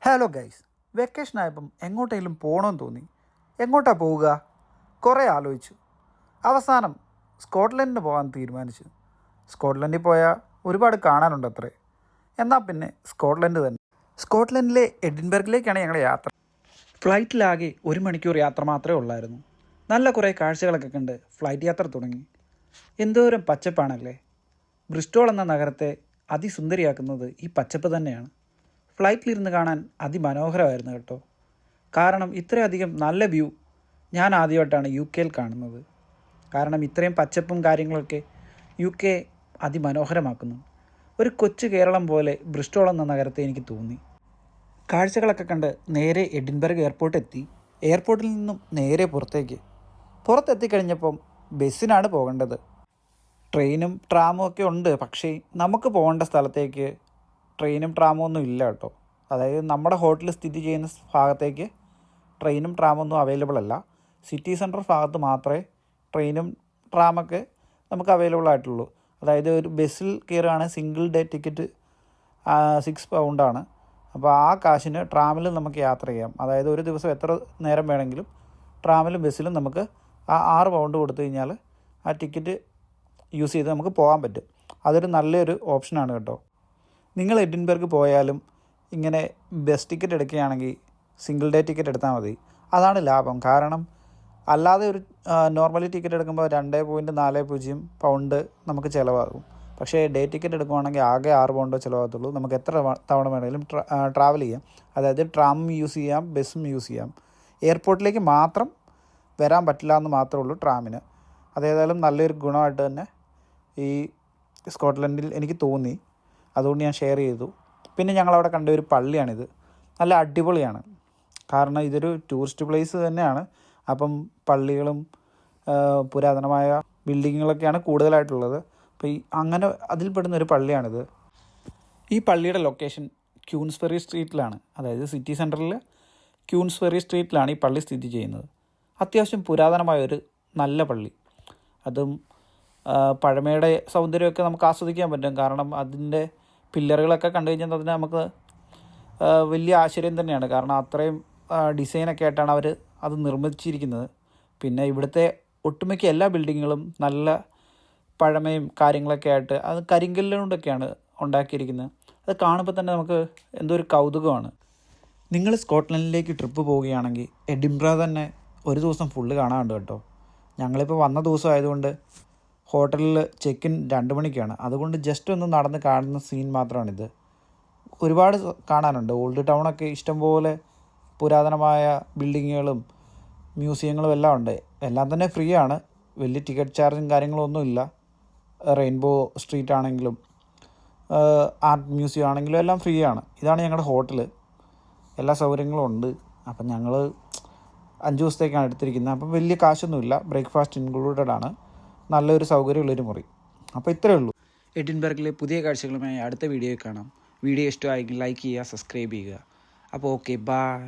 Hello guys, vacation ആയപ്പം എങ്ങോട്ടെങ്കിലും പോകണമെന്ന് തോന്നി. എങ്ങോട്ടാണ് പോവുക? കുറേ ആലോചിച്ചു. അവസാനം സ്കോട്ട്ലൻഡിന് പോകാൻ തീരുമാനിച്ചു. സ്കോട്ട്ലൻഡിൽ പോയാൽ ഒരുപാട് കാണാനുണ്ട് അത്രേ. എന്നാൽ പിന്നെ സ്കോട്ട്ലൻഡ് തന്നെ. സ്കോട്ട്ലൻഡിലെ എഡിൻബർഗിലേക്കാണ് ഞങ്ങളുടെ യാത്ര. ഫ്ലൈറ്റിലാകെ 1 മണിക്കൂർ യാത്ര മാത്രമേ ഉള്ളായിരുന്നു. നല്ല കുറേ കാഴ്ചകളൊക്കെ കണ്ട് ഫ്ലൈറ്റ് യാത്ര തുടങ്ങി. എന്തോരം പച്ചപ്പാണല്ലേ! ബ്രിസ്റ്റോൾ എന്ന നഗരത്തെ അതിസുന്ദരിയാക്കുന്നത് ഈ പച്ചപ്പ് തന്നെയാണ്. ഫ്ലൈറ്റിലിരുന്ന് കാണാൻ അതിമനോഹരമായിരുന്നു കേട്ടോ. കാരണം ഇത്രയധികം നല്ല വ്യൂ ഞാൻ ആദ്യമായിട്ടാണ് UK കാണുന്നത്. കാരണം ഇത്രയും പച്ചപ്പും കാര്യങ്ങളൊക്കെ UK അതിമനോഹരമാക്കുന്നു. ഒരു കൊച്ചു കേരളം പോലെ ബ്രിസ്റ്റോൾ എന്ന നഗരത്തെ എനിക്ക് തോന്നി. കാഴ്ചകളൊക്കെ കണ്ട് നേരെ എഡിൻബർഗ് എയർപോർട്ട് എത്തി. എയർപോർട്ടിൽ നിന്നും നേരെ പുറത്തെത്തിക്കഴിഞ്ഞപ്പം ബസ്സിനാണ് പോകേണ്ടത്. ട്രെയിനും ട്രാമും ഒക്കെ ഉണ്ട്, പക്ഷേ നമുക്ക് പോകേണ്ട സ്ഥലത്തേക്ക് ട്രെയിനും ട്രാമും ഒന്നും ഇല്ല കേട്ടോ. അതായത് നമ്മുടെ ഹോട്ടൽ സ്ഥിതി ചെയ്യുന്ന ഭാഗത്തേക്ക് ട്രെയിനും ട്രാമൊന്നും അവൈലബിൾ അല്ല. സിറ്റി സെൻറ്റർ ഭാഗത്ത് മാത്രമേ ട്രെയിനും ട്രാമൊക്കെ നമുക്ക് അവൈലബിൾ ആയിട്ടുള്ളൂ. അതായത് ഒരു ബസ്സിൽ കയറുകയാണെങ്കിൽ സിംഗിൾ ഡേ ടിക്കറ്റ് 6 പൗണ്ടാണ്. അപ്പോൾ ആ കാശിന് ട്രാമിലും നമുക്ക് യാത്ര ചെയ്യാം. അതായത് ഒരു ദിവസം എത്ര നേരം വേണമെങ്കിലും ട്രാമിലും ബസ്സിലും നമുക്ക് ആ 6 പൗണ്ട് കൊടുത്തു കഴിഞ്ഞാൽ ആ ടിക്കറ്റ് യൂസ് ചെയ്ത് നമുക്ക് പോകാൻ പറ്റും. അതൊരു നല്ലൊരു ഓപ്ഷനാണ് കേട്ടോ. നിങ്ങൾ എഡിൻബർഗ് പോയാലും ഇങ്ങനെ ബസ് ടിക്കറ്റ് എടുക്കുകയാണെങ്കിൽ സിംഗിൾ ഡേ ടിക്കറ്റ് എടുത്താൽ മതി. അതാണ് ലാഭം. കാരണം അല്ലാതെ ഒരു നോർമലി ടിക്കറ്റ് എടുക്കുമ്പോൾ 2.40 പൗണ്ട് നമുക്ക് ചിലവാകും. പക്ഷേ ഡേ ടിക്കറ്റ് എടുക്കുവാണെങ്കിൽ ആകെ 6 പൗണ്ടോ ചിലവാകത്തുള്ളൂ. നമുക്ക് എത്ര തവണ വേണമെങ്കിലും ട്രാവൽ ചെയ്യാം. അതായത് ട്രാമും യൂസ് ചെയ്യാം, ബസ്സും യൂസ് ചെയ്യാം. എയർപോർട്ടിലേക്ക് മാത്രം വരാൻ പറ്റില്ല എന്ന് മാത്രമേ ഉള്ളൂ ട്രാമിന്. അതേതായാലും നല്ലൊരു ഗുണമായിട്ട് തന്നെ ഈ സ്കോട്ട്ലൻഡിൽ എനിക്ക് തോന്നി. അതുകൊണ്ട് ഞാൻ ഷെയർ ചെയ്തു. പിന്നെ ഞങ്ങളവിടെ കണ്ട ഒരു പള്ളിയാണിത്. നല്ല അടിപൊളിയാണ്. കാരണം ഇതൊരു ടൂറിസ്റ്റ് പ്ലേസ് തന്നെയാണ്. അപ്പം പള്ളികളും പുരാതനമായ ബിൽഡിങ്ങുകളൊക്കെയാണ് കൂടുതലായിട്ടുള്ളത്. അപ്പോൾ അങ്ങനെ അതിൽപ്പെടുന്നൊരു പള്ളിയാണിത്. ഈ പള്ളിയുടെ ലൊക്കേഷൻ ക്യൂൻസ്ബറി സ്ട്രീറ്റിലാണ്. അതായത് സിറ്റി സെൻറ്ററിൽ ക്യൂൻസ്ബറി സ്ട്രീറ്റിലാണ് ഈ പള്ളി സ്ഥിതി ചെയ്യുന്നത്. അത്യാവശ്യം പുരാതനമായൊരു നല്ല പള്ളി. അതും പഴമയുടെ സൗന്ദര്യമൊക്കെ നമുക്ക് ആസ്വദിക്കാൻ പറ്റും. കാരണം അതിൻ്റെ പില്ലറുകളൊക്കെ കണ്ടു കഴിഞ്ഞാൽ അതിന് നമുക്ക് വലിയ ആശ്ചര്യം തന്നെയാണ്. കാരണം അത്രയും ഡിസൈനൊക്കെ ആയിട്ടാണ് അവർ അത് നിർമ്മിച്ചിരിക്കുന്നത്. പിന്നെ ഇവിടുത്തെ ഒട്ടുമിക്ക എല്ലാ ബിൽഡിങ്ങുകളും നല്ല പഴമയും കാര്യങ്ങളൊക്കെ ആയിട്ട് അത് കരിങ്കല്ലുകൊണ്ടൊക്കെയാണ് ഉണ്ടാക്കിയിരിക്കുന്നത്. അത് കാണുമ്പോൾ തന്നെ നമുക്ക് എന്തോ ഒരു കൗതുകമാണ്. നിങ്ങൾ സ്കോട്ട്ലൻഡിലേക്ക് ട്രിപ്പ് പോവുകയാണെങ്കിൽ എഡിൻബർഗ് തന്നെ ഒരു ദിവസം ഫുള്ള് കാണാനുണ്ട് കേട്ടോ. ഞങ്ങളിപ്പോൾ വന്ന ദിവസം ആയതുകൊണ്ട് ഹോട്ടലിൽ ചെക്ക് ഇൻ 2 മണിക്കാണ്. അതുകൊണ്ട് ജസ്റ്റ് ഒന്ന് നടന്ന് കാണുന്ന സീൻ മാത്രമാണിത്. ഒരുപാട് കാണാനുണ്ട്. ഓൾഡ് ടൗണൊക്കെ ഇഷ്ടംപോലെ പുരാതനമായ ബിൽഡിങ്ങുകളും മ്യൂസിയങ്ങളും എല്ലാം ഉണ്ട്. എല്ലാം തന്നെ ഫ്രീ ആണ്. വലിയ ടിക്കറ്റ് ചാർജും കാര്യങ്ങളൊന്നും ഇല്ല. റെയിൻബോ സ്ട്രീറ്റ് ആണെങ്കിലും ആർട്ട് മ്യൂസിയം ആണെങ്കിലും എല്ലാം ഫ്രീ ആണ്. ഇതാണ് ഞങ്ങളുടെ ഹോട്ടൽ. എല്ലാ സൗകര്യങ്ങളും ഉണ്ട്. അപ്പം ഞങ്ങൾ 5 ദിവസത്തേക്കാണ് എടുത്തിരിക്കുന്നത്. അപ്പം വലിയ കാശൊന്നുമില്ല. ബ്രേക്ക്ഫാസ്റ്റ് ഇൻക്ലൂഡഡ് ആണ്. നല്ലൊരു സൗകര്യമുള്ളൊരു മുറി. അപ്പോൾ ഇത്രയേ ഉള്ളൂ. എഡിൻബർഗിലെ പുതിയ കാഴ്ചകളുമായി അടുത്ത വീഡിയോയിൽ കാണാം. വീഡിയോ ഇഷ്ടമായെങ്കിൽ ലൈക്ക് ചെയ്യുക, സബ്സ്ക്രൈബ് ചെയ്യുക. അപ്പോൾ ഓക്കെ, ബൈ.